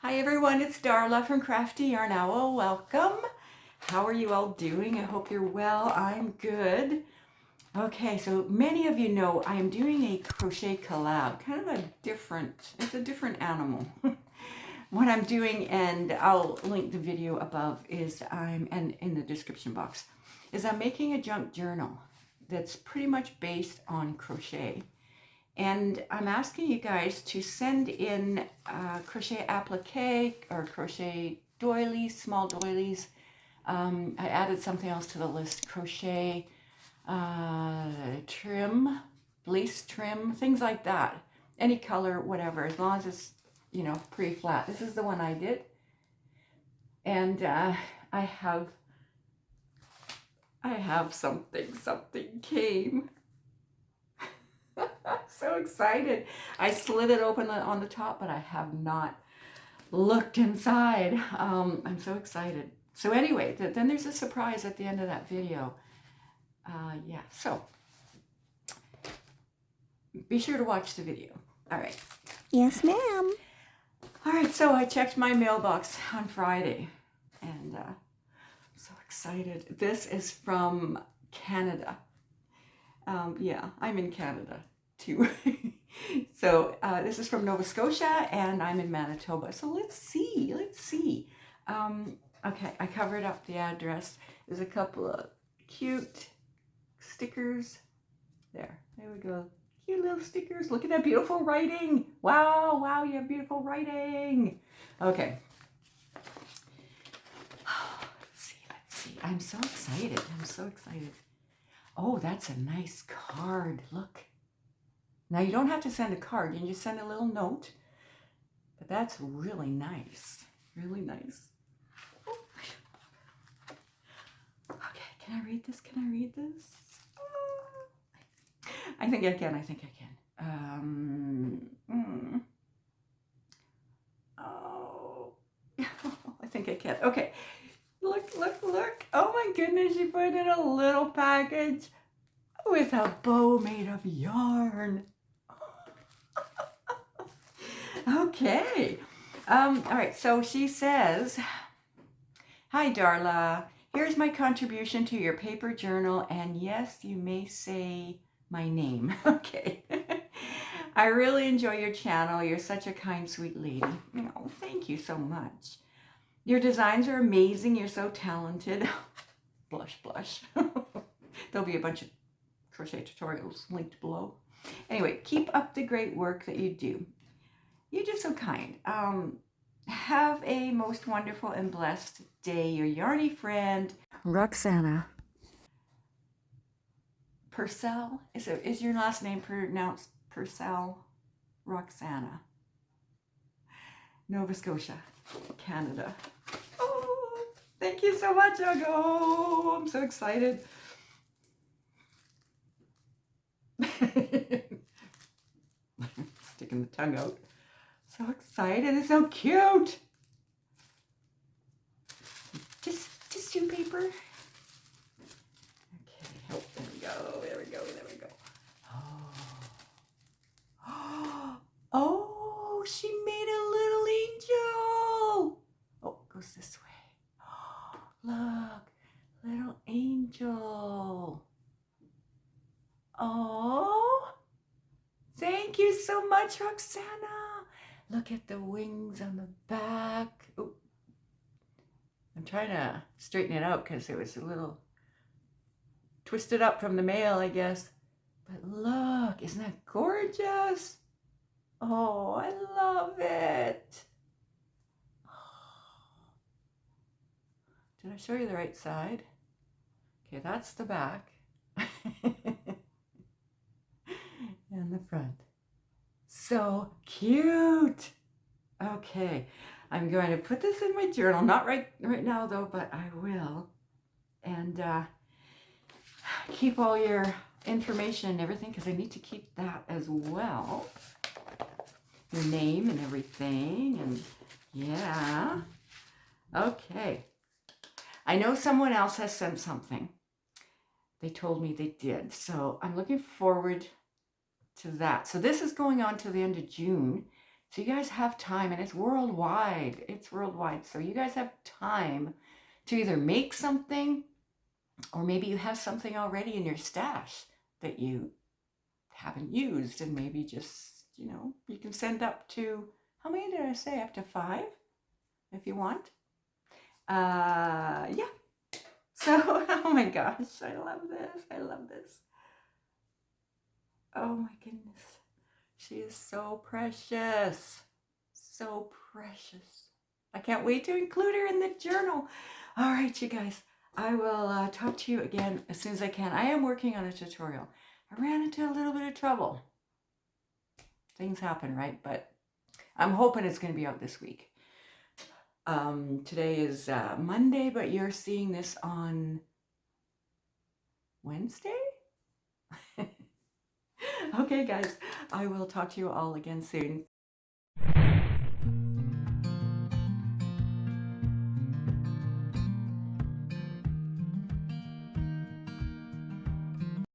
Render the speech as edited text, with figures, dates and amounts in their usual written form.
Hi everyone, it's Darla from Crafty Yarn Owl. Welcome. How are you all doing? I hope you're well. I'm good. Okay, so many of you know I am doing a crochet collab, kind of it's a different animal. What I'm doing, and I'll link the video above, and in the description box, is I'm making a junk journal that's pretty much based on crochet. And I'm asking you guys to send in crochet applique or crochet doilies, small doilies. I added something else to the list, crochet trim, lace trim, things like that. Any color, whatever, as long as it's, pretty flat. This is the one I did. And I have something came. So excited. I slid it open on the top, but I have not looked inside. I'm so excited. So anyway, then there's a surprise at the end of that video. Yeah, so be sure to watch the video. All right. Yes, ma'am. All right, so I checked my mailbox on Friday, and I'm so excited. This is from Canada. Yeah, I'm in Canada too. So this is from Nova Scotia, and I'm in Manitoba. So let's see. Okay, I covered up the address. There's a couple of cute stickers. There we go. Cute little stickers. Look at that beautiful writing. Wow, you have beautiful writing. Okay. Let's see. I'm so excited. Oh, that's a nice card. Look. Now you don't have to send a card. You can just send a little note. But that's really nice. Really nice. Okay, can I read this? I think I can. Oh, I think I can. Okay. Look. Oh my goodness, she put in a little package with a bow made of yarn. Okay. All right, so she says, "Hi, Darla. Here's my contribution to your paper journal, and yes, you may say my name." Okay. "I really enjoy your channel. You're such a kind, sweet lady." Oh, thank you so much. "Your designs are amazing. You're so talented." Blush. There'll be a bunch of crochet tutorials linked below. Anyway, keep up the great work that you do. You're just so kind. Have a most wonderful and blessed day. Your yarny friend, Roxana. Purcell? Is your last name pronounced Purcell? Roxana. Nova Scotia, Canada. Oh, thank you so much, Ugo. I'm so excited. Sticking the tongue out. So excited. It's so cute. Just tissue paper. Okay. Oh, there we go. Oh, she made a little angel. Oh, it goes this way. Oh, look, little angel. Oh, thank you so much, Roxana. Look at the wings on the back. Oh, I'm trying to straighten it out because it was a little twisted up from the mail, I guess. But look, isn't that gorgeous? Oh, I love it. Did I show you the right side? Okay, that's the back. And the front. So cute. Okay, I'm going to put this in my journal. Not right now though, but I will. And keep all your information and everything, because I need to keep that as well. Your name and everything, and yeah. Okay. I know someone else has sent something. They told me they did, so I'm looking forward to that. So this is going on to the end of June, So you guys have time, and it's worldwide. It's worldwide. So you guys have time to either make something, or maybe you have something already in your stash that you haven't used, and maybe just, you can send up to, how many did I say? Up to 5 if you want. Yeah. So, oh my gosh, I love this. I love this. Oh my goodness. She is so precious. So precious. I can't wait to include her in the journal. All right, you guys. I will talk to you again as soon as I can. I am working on a tutorial. I ran into a little bit of trouble. Things happen, right? But I'm hoping it's going to be out this week. Today is Monday, but you're seeing this on Wednesday? Okay, guys, I will talk to you all again soon.